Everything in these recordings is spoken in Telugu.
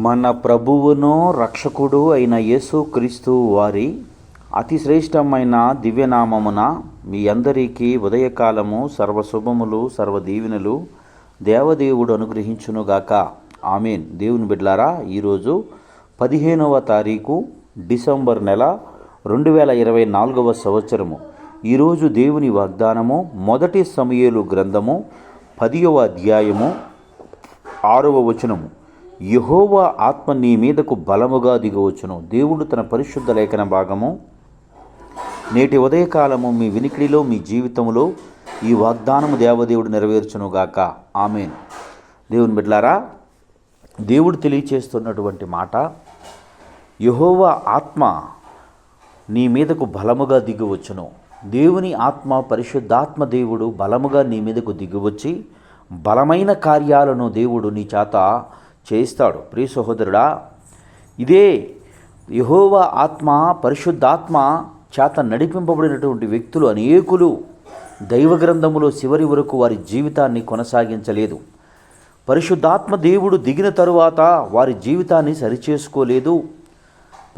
మన ప్రభువును రక్షకుడు అయిన యేసుక్రీస్తు వారి అతి శ్రేష్టమైన దివ్యనామమున మీ అందరికీ ఉదయకాలము సర్వశుభములు సర్వదీవెనలు దేవదేవుడు అనుగ్రహించునుగాక. ఆమేన్. దేవుని బిడ్డలారా, ఈరోజు 15వ తారీఖు డిసెంబర్ నెల 2024 సంవత్సరము. ఈరోజు దేవుని వాగ్దానము మొదటి సమూయేలు గ్రంథము 10వ అధ్యాయము 6వ వచనము. యెహోవా ఆత్మ నీ మీదకు బలముగా దిగవచ్చును. దేవుడు తన పరిశుద్ధ లేఖన భాగము నేటి ఉదయకాలము మీ వినికిడిలో మీ జీవితంలో ఈ వాగ్దానము దేవదేవుడు నెరవేర్చునుగాక. ఆమేన్. దేవుని బిడ్డలారా, దేవుడు తెలియచేస్తున్నటువంటి మాట, యెహోవా ఆత్మ నీ మీదకు బలముగా దిగివచ్చును. దేవుని ఆత్మ, పరిశుద్ధాత్మ దేవుడు బలముగా నీ మీదకు దిగివచ్చి బలమైన కార్యాలను దేవుడు నీ చేత చేస్తాడు. ప్రియ సహోదరుడా, ఇదే యెహోవా ఆత్మ, పరిశుద్ధాత్మ చేత నడిపింపబడినటువంటి వ్యక్తులు అనేకులు దైవ గ్రంథములో చివరి వరకు వారి జీవితాన్ని కొనసాగించలేదు. పరిశుద్ధాత్మ దేవుడు దిగిన తరువాత వారి జీవితాన్ని సరిచేసుకోలేదు.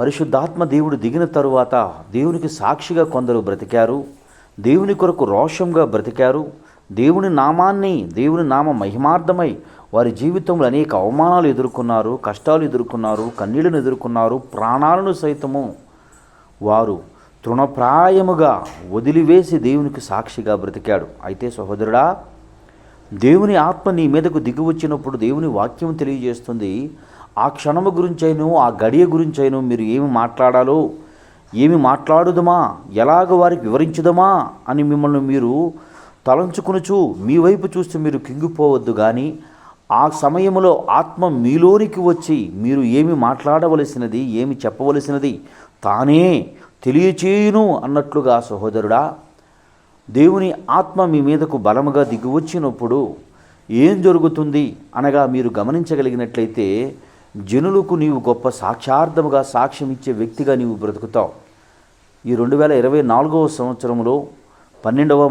పరిశుద్ధాత్మ దేవుడు దిగిన తరువాత దేవునికి సాక్షిగా కొందరు బ్రతికారు, దేవుని కొరకు రోషంగా బ్రతికారు. దేవుని నామ మహిమార్థమై వారి జీవితంలో అనేక అవమానాలు ఎదుర్కొన్నారు, కష్టాలు ఎదుర్కొన్నారు, కన్నీళ్లను ఎదుర్కొన్నారు, ప్రాణాలను సైతము వారు తృణప్రాయముగా వదిలివేసి దేవునికి సాక్షిగా బ్రతికాడు. అయితే సహోదరుడా, దేవుని ఆత్మ నీ మీదకు దిగి వచ్చినప్పుడు దేవుని వాక్యం తెలియజేస్తుంది, ఆ క్షణము గురించైనా ఆ గడియ గురించైనా మీరు ఏమి మాట్లాడాలో, ఏమి మాట్లాడుదమా, ఎలాగ వారికి వివరించుదమా అని మిమ్మల్ని మీరు తలంచుకునుచు మీ వైపు చూస్తూ మీరు కింగిపోవద్దు. కానీ ఆ సమయంలో ఆత్మ మీలోనికి వచ్చి మీరు ఏమి మాట్లాడవలసినది, ఏమి చెప్పవలసినది తానే తెలియచేయును అన్నట్లుగా సహోదరుడా, దేవుని ఆత్మ మీ మీదకు బలముగా దిగి వచ్చినప్పుడు ఏం జరుగుతుంది అనగా మీరు గమనించగలిగినట్లయితే జనులకు నీవు గొప్ప సాక్ష్యార్థముగా సాక్ష్యం ఇచ్చే వ్యక్తిగా నీవు బ్రతుకుతావు. ఈ 2024 సంవత్సరంలో 12వ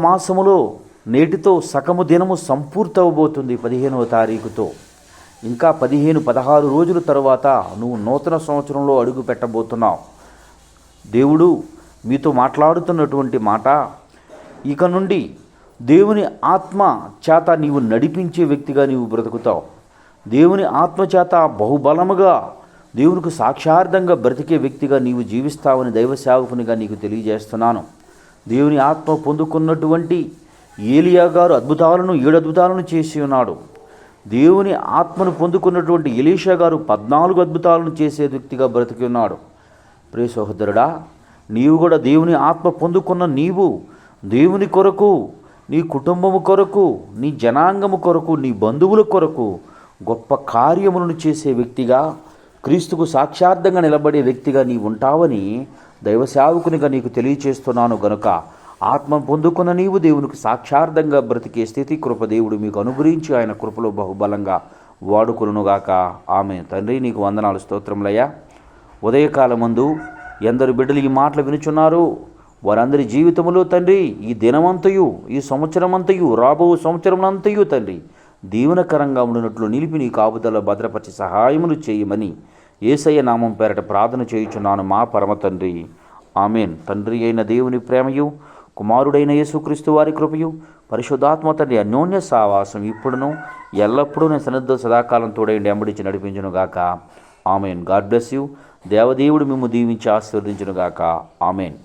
మాసములో నేటితో సగము దినము సంపూర్తవబోతుంది. 15వ తారీఖుతో ఇంకా 16 రోజుల తర్వాత నువ్వు నూతన సంవత్సరంలో అడుగు పెట్టబోతున్నావు. దేవుడు మీతో మాట్లాడుతున్నటువంటి మాట, ఇక నుండి దేవుని ఆత్మ చేత నీవు నడిపించే వ్యక్తిగా నీవు బ్రతుకుతావు. దేవుని ఆత్మ చేత బహుబలముగా దేవునికి సాక్షార్థంగా బ్రతికే వ్యక్తిగా నీవు జీవిస్తావని దైవ సేవకునిగా నీకు తెలియజేస్తున్నాను. దేవుని ఆత్మ పొందుకున్నటువంటి ఏలియా గారు 7 అద్భుతాలను చేసి ఉన్నాడు. దేవుని ఆత్మను పొందుకున్నటువంటి ఎలీషా గారు 14 అద్భుతాలను చేసే వ్యక్తిగా బ్రతికి ఉన్నాడు. ప్రియ సహోదరుడా, నీవు కూడా దేవుని ఆత్మ పొందుకున్న నీవు దేవుని కొరకు, నీ కుటుంబము కొరకు, నీ జనాంగము కొరకు, నీ బంధువుల కొరకు గొప్ప కార్యములను చేసే వ్యక్తిగా, క్రీస్తుకు సాక్షార్థంగా నిలబడే వ్యక్తిగా నీవు ఉంటావని దైవ సేవకునిగా నీకు తెలియచేస్తున్నాను. గనుక ఆత్మ పొందుకున్న నీవు దేవునికి సాక్షార్థంగా బ్రతికే స్థితి కృప దేవుడు మీకు అనుగ్రహించి ఆయన కృపలో బహుబలంగా వాడుకొనుగాక. ఆమె. తండ్రి, నీకు వందనాలు, స్తోత్రములయ్యా. ఉదయకాలమందు ఎందరు బిడ్డలు ఈ మాటలు వినుచున్నారు, వారందరి జీవితంలో తండ్రి ఈ దినమంతయు, ఈ సంవత్సరమంతయు, రాబో సంవత్సరమంతయు తండ్రి దీవెనకరంగా ఉండినట్లు నిలిపి నీ కాపుదల భద్రపరిచి సహాయములు చేయమని యేసయ్య నామం పేరట ప్రార్థన చేయుచున్నాను మా పరమ తండ్రి. ఆమేన్. తండ్రి అయిన దేవుని ప్రేమయు, కుమారుడైన యేసుక్రీస్తు వారి కృపయు, పరిశుద్ధాత్మ తండ్రి అన్యోన్య సావాసం ఇప్పుడును ఎల్లప్పుడూ నేను సదాకాలం తోడైండి ఎంబడించి నడిపించునుగాక. ఆమేన్. God bless you. దేవదేవుడు మిమ్ము దీవించి ఆశీర్వదించునుగాక. ఆమేన్.